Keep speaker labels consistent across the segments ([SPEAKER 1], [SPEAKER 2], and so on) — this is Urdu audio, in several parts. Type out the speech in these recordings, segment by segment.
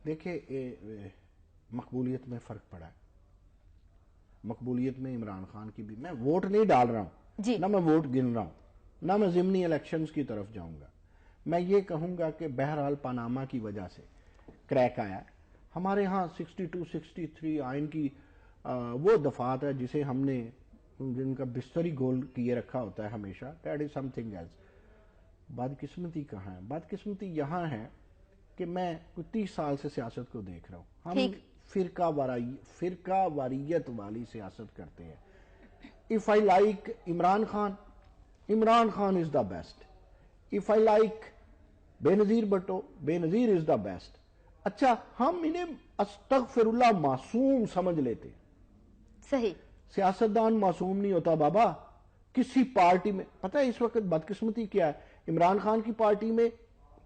[SPEAKER 1] دیکھیں مقبولیت میں فرق پڑا ہے. مقبولیت میں عمران خان کی بھی، میں ووٹ نہیں ڈال رہا ہوں، نہ میں ووٹ گن رہا ہوں، نہ میں ضمنی الیکشنز کی طرف جاؤں گا. میں یہ کہوں گا کہ بہرحال پاناما کی وجہ سے کریک آیا. ہمارے ہاں 62 63 آئین کی وہ دفعات ہے جسے ہم نے جن کا بستری گول کیے رکھا ہوتا ہے ہمیشہ. That is something else. بدقسمتی کہاں ہے؟ بدقسمتی یہاں ہے کہ میں 30 سال سے سیاست کو دیکھ رہا ہوں. ہم فرقہ واریت والی سیاست کرتے ہیں. If I like Imran Khan is the best. If I like بے نظیر بھٹو، بے نظیر is the best. اچھا ہم انہیں استغفر اللہ معصوم سمجھ لیتے ہیں.
[SPEAKER 2] صحیح.
[SPEAKER 1] سیاستدان معصوم نہیں ہوتا بابا. کسی پارٹی میں پتہ ہے اس وقت بدقسمتی کیا ہے؟ عمران خان کی پارٹی میں،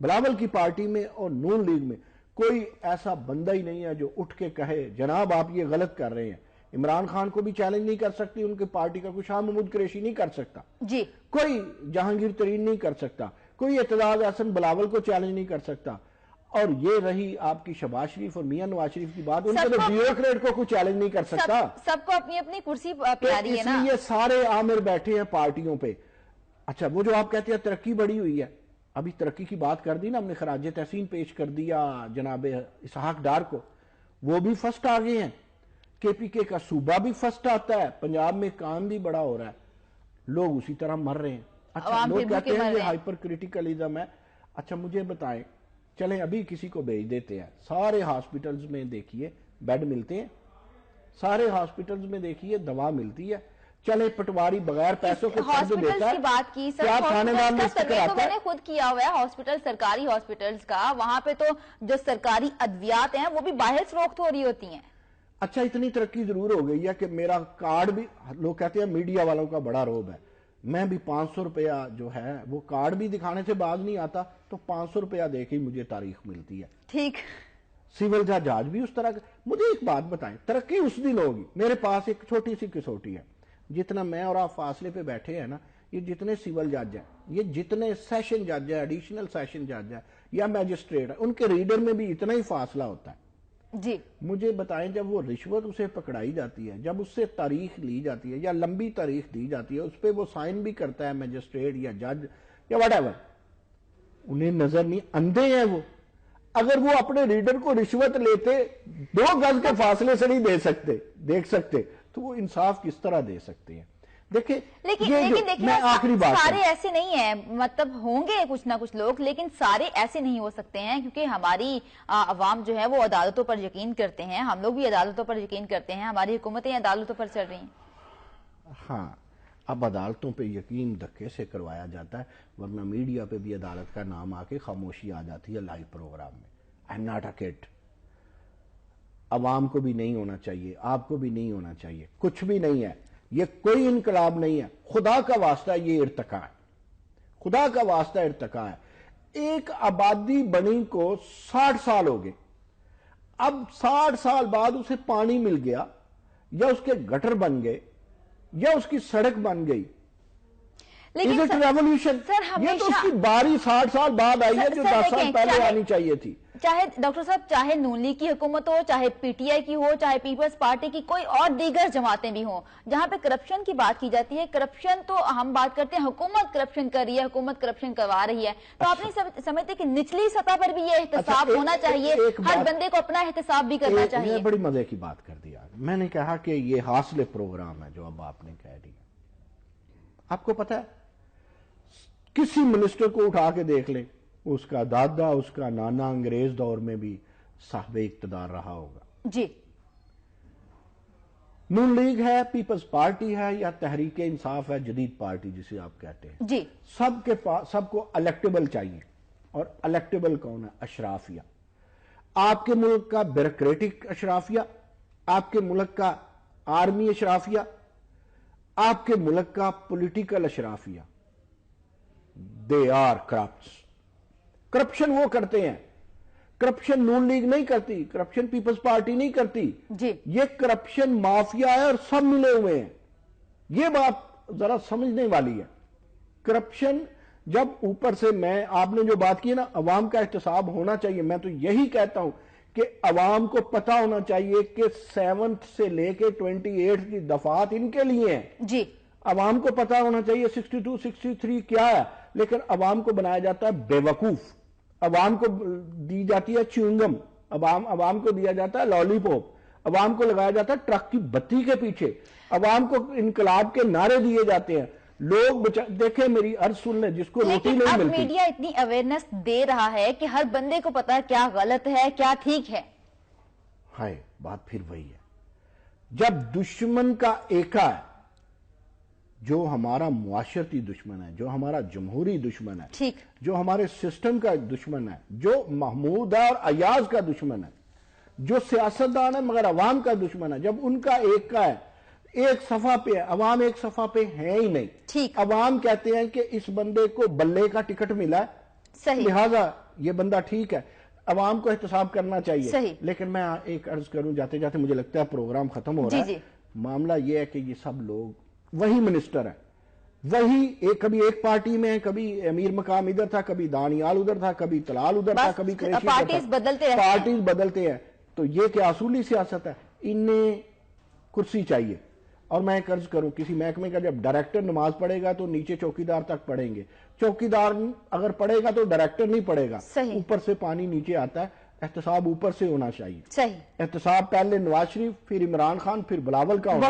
[SPEAKER 1] بلاول کی پارٹی میں اور نون لیگ میں کوئی ایسا بندہ ہی نہیں ہے جو اٹھ کے کہے جناب آپ یہ غلط کر رہے ہیں. عمران خان کو بھی چیلنج نہیں کر سکتی ان کی پارٹی کا کوئی. شاہ محمود قریشی نہیں کر سکتا
[SPEAKER 2] جی.
[SPEAKER 1] کوئی جہانگیر ترین نہیں کر سکتا. کوئی اعتزاز احسن بلاول کو چیلنج نہیں کر سکتا. اور یہ رہی آپ کی شہباز شریف اور میاں نواز شریف کی بات، ان کو تو بیوروکریٹ کو کوئی چیلنج نہیں کر سکتا.
[SPEAKER 2] سب کو اپنی اپنی کرسی پیاری ہے نا.
[SPEAKER 1] اس لیے سارے عامر بیٹھے ہیں پارٹیوں پہ. اچھا وہ جو آپ کہتے ہیں ترقی بڑی ہوئی ہے، ابھی ترقی کی بات کر دی نا ہم نے، خراج تحسین پیش کر دیا جناب اسحاق ڈار کو، وہ بھی فرسٹ آ گئے ہیں. کے پی کے کا صوبہ بھی فرسٹ آتا ہے. پنجاب میں کام بھی بڑا ہو رہا ہے. لوگ اسی طرح مر رہے ہیں. اچھا لوگ کہتے ہیں یہ ہائپر کرٹیکلزم ہے. اچھا مجھے بتائیں، چلیں ابھی کسی کو بھیج دیتے ہیں، سارے ہاسپٹلز میں دیکھیے بیڈ ملتے ہیں، سارے ہاسپٹلز میں دیکھیے دوا ملتی ہے. چلے پٹواری بغیر پیسوں کے قرض دیتا ہے.
[SPEAKER 2] کی بات کی سر،
[SPEAKER 1] کیا تھانے دار میں
[SPEAKER 2] تو میں نے خود کیا ہوا ہے ہاسپٹل، سرکاری ہاسپٹلز کا. وہاں پہ تو جو سرکاری ادویات ہیں وہ بھی باہر فروخت ہو رہی ہوتی ہیں.
[SPEAKER 1] اچھا اتنی ترقی ضرور ہو گئی ہے کہ میرا کارڈ بھی، لوگ کہتے ہیں میڈیا والوں کا بڑا روب ہے، میں بھی 500 روپیہ جو ہے وہ کارڈ بھی دکھانے سے باز نہیں آتا تو 500 روپیہ دے کے مجھے تاریخ ملتی ہے.
[SPEAKER 2] ٹھیک.
[SPEAKER 1] سول جج بھی اس طرح. مجھے ایک بات بتائیں، ترقی اس دن ہوگی. میرے پاس ایک چھوٹی سی کسوٹی ہے. جتنا میں اور آپ فاصلے پہ بیٹھے ہیں نا، یہ جتنے سول جج ہیں، یہ جتنے سیشن جج ہیں، ایڈیشنل سیشن جج ہیں یا میجسٹریٹ ہیں، ان کے ریڈر میں بھی اتنا ہی فاصلہ ہوتا ہے.
[SPEAKER 2] جی
[SPEAKER 1] مجھے بتائیں جب وہ رشوت اسے پکڑائی جاتی ہے، جب اس سے تاریخ لی جاتی ہے یا لمبی تاریخ دی جاتی ہے، اس پہ وہ سائن بھی کرتا ہے میجسٹریٹ یا جج یا واٹ ایور، انہیں نظر نہیں، اندھے ہیں وہ. اگر وہ اپنے ریڈر کو رشوت لیتے 2 گز کے فاصلے سے نہیں دیکھ سکتے تو وہ انصاف کس طرح دے سکتے ہیں؟ دیکھیں
[SPEAKER 2] لیکن
[SPEAKER 1] میں آخری بات،
[SPEAKER 2] سارے ایسے نہیں ہیں، مطلب ہوں گے کچھ نہ کچھ لوگ، لیکن سارے ایسے نہیں ہو سکتے ہیں کیونکہ ہماری عوام جو ہے وہ عدالتوں پر یقین کرتے ہیں. ہم لوگ بھی عدالتوں پر یقین کرتے ہیں، ہماری حکومتیں عدالتوں پر چل رہی ہیں.
[SPEAKER 1] ہاں اب عدالتوں پہ یقین دھکے سے کروایا جاتا ہے، ورنہ میڈیا پہ بھی عدالت کا نام آ کے خاموشی آ جاتی ہے لائیو پروگرام میں. آئی ایم ناٹ اے کڈ. عوام کو بھی نہیں ہونا چاہیے، آپ کو بھی نہیں ہونا چاہیے. کچھ بھی نہیں ہے، یہ کوئی انقلاب نہیں ہے. خدا کا واسطہ یہ ارتقا ہے، خدا کا واسطہ ارتقا ہے. ایک آبادی بنی کو 60 سال ہو گئے. اب 60 سال بعد اسے پانی مل گیا یا اس کے گٹر بن گئے یا اس کی سڑک بن گئی.
[SPEAKER 2] لیکن
[SPEAKER 1] ریولیوشن یہ تو اس کی باری 60 سال بعد آئی ہے جو 10 سال پہلے آنی چاہیے تھی.
[SPEAKER 2] چاہے ڈاکٹر صاحب، چاہے نون لیگ کی حکومت ہو، چاہے پی ٹی آئی کی ہو، چاہے پیپلز پارٹی کی کوئی اور دیگر جماعتیں بھی ہوں، جہاں پہ کرپشن کی بات کی جاتی ہے، کرپشن تو ہم بات کرتے ہیں حکومت کرپشن کر رہی ہے، حکومت کرپشن کروا رہی ہے، تو آپ نہیں سمجھتے کہ نچلی سطح پر بھی یہ احتساب ہونا چاہیے، ہر بندے کو اپنا احتساب بھی کرنا چاہیے.
[SPEAKER 1] بڑی مزے کی بات کر دیا. میں نے کہا کہ یہ حاصل پروگرام ہے جو اب آپ نے کہہ دیا. آپ کو پتا ہے کسی منسٹر کو اٹھا کے دیکھ لیں، اس کا دادا اس کا نانا انگریز دور میں بھی صاحب اقتدار رہا ہوگا.
[SPEAKER 2] جی
[SPEAKER 1] نون لیگ ہے، پیپلز پارٹی ہے یا تحریک انصاف ہے، جدید پارٹی جسے آپ کہتے ہیں،
[SPEAKER 2] جی
[SPEAKER 1] سب کے پاس سب کو الیکٹیبل چاہیے. اور الیکٹیبل کون ہے؟ اشرافیہ. آپ کے ملک کا بیوروکریٹک اشرافیہ، آپ کے ملک کا آرمی اشرافیہ، آپ کے ملک کا پولیٹیکل اشرافیہ. They are corrupts. کرپشن وہ کرتے ہیں. کرپشن نون لیگ نہیں کرتی، کرپشن پیپلز پارٹی نہیں کرتی.
[SPEAKER 2] جی
[SPEAKER 1] یہ کرپشن مافیا ہے اور سب ملے ہوئے ہیں. یہ بات ذرا سمجھنے والی ہے. کرپشن جب اوپر سے، میں آپ نے جو بات کی نا عوام کا احتساب ہونا چاہیے، میں تو یہی کہتا ہوں کہ عوام کو پتا ہونا چاہیے کہ 7 سے لے کے 28 کی دفعات ان کے لیے ہیں
[SPEAKER 2] جی
[SPEAKER 1] عوام کو پتا ہونا چاہیے 62 63 کیا ہے لیکن عوام کو بنایا جاتا ہے بے وقوف عوام کو دی جاتی ہے چیونگم عوام کو دیا جاتا ہے لالی پاپ عوام کو لگایا جاتا ہے ٹرک کی بتی کے پیچھے عوام کو انقلاب کے نعرے دیے جاتے ہیں لوگ دیکھیں میری عرض سن لیں جس کو روٹی نہیں ملتی
[SPEAKER 2] میڈیا اتنی اویئرنیس دے رہا ہے کہ ہر بندے کو پتا ہے کیا غلط ہے کیا ٹھیک ہے
[SPEAKER 1] ہائے بات پھر وہی ہے جب دشمن کا ایکا ہے جو ہمارا معاشرتی دشمن ہے جو ہمارا جمہوری دشمن ہے
[SPEAKER 2] ٹھیک
[SPEAKER 1] جو ہمارے سسٹم کا دشمن ہے جو محمود ہے اور ایاز کا دشمن ہے جو سیاستدان ہے مگر عوام کا دشمن ہے جب ان کا ایکا ہے ایک صفحہ پہ ہے عوام ایک صفحہ پہ ہے ہی نہیں
[SPEAKER 2] ٹھیک
[SPEAKER 1] عوام کہتے ہیں کہ اس بندے کو بلے کا ٹکٹ ملا ہے
[SPEAKER 2] صحیح
[SPEAKER 1] لہٰذا یہ بندہ ٹھیک ہے عوام کو احتساب کرنا چاہیے
[SPEAKER 2] صحیح
[SPEAKER 1] لیکن میں ایک عرض کروں جاتے جاتے مجھے لگتا ہے پروگرام ختم ہو رہا ہے معاملہ یہ ہے کہ یہ سب لوگ وہی منسٹر ہیں وہی کبھی ایک پارٹی میں کبھی امیر مقام ادھر تھا کبھی دانیال ادھر تھا کبھی طلال ادھر تھا کبھی قریشی
[SPEAKER 2] پارٹیز
[SPEAKER 1] بدلتے ہیں تو یہ کیا اصولی سیاست ہے انہیں کرسی چاہیے اور میں ایک عرض کروں کسی محکمے کا جب ڈائریکٹر نماز پڑھے گا تو نیچے چوکیدار تک پڑھیں گے چوکیدار اگر پڑھے گا تو ڈائریکٹر نہیں پڑھے گا اوپر سے پانی نیچے آتا ہے احتساب اوپر سے ہونا چاہیے
[SPEAKER 2] صحیح
[SPEAKER 1] احتساب پہلے نواز شریف پھر عمران خان پھر بلاول کا ہونا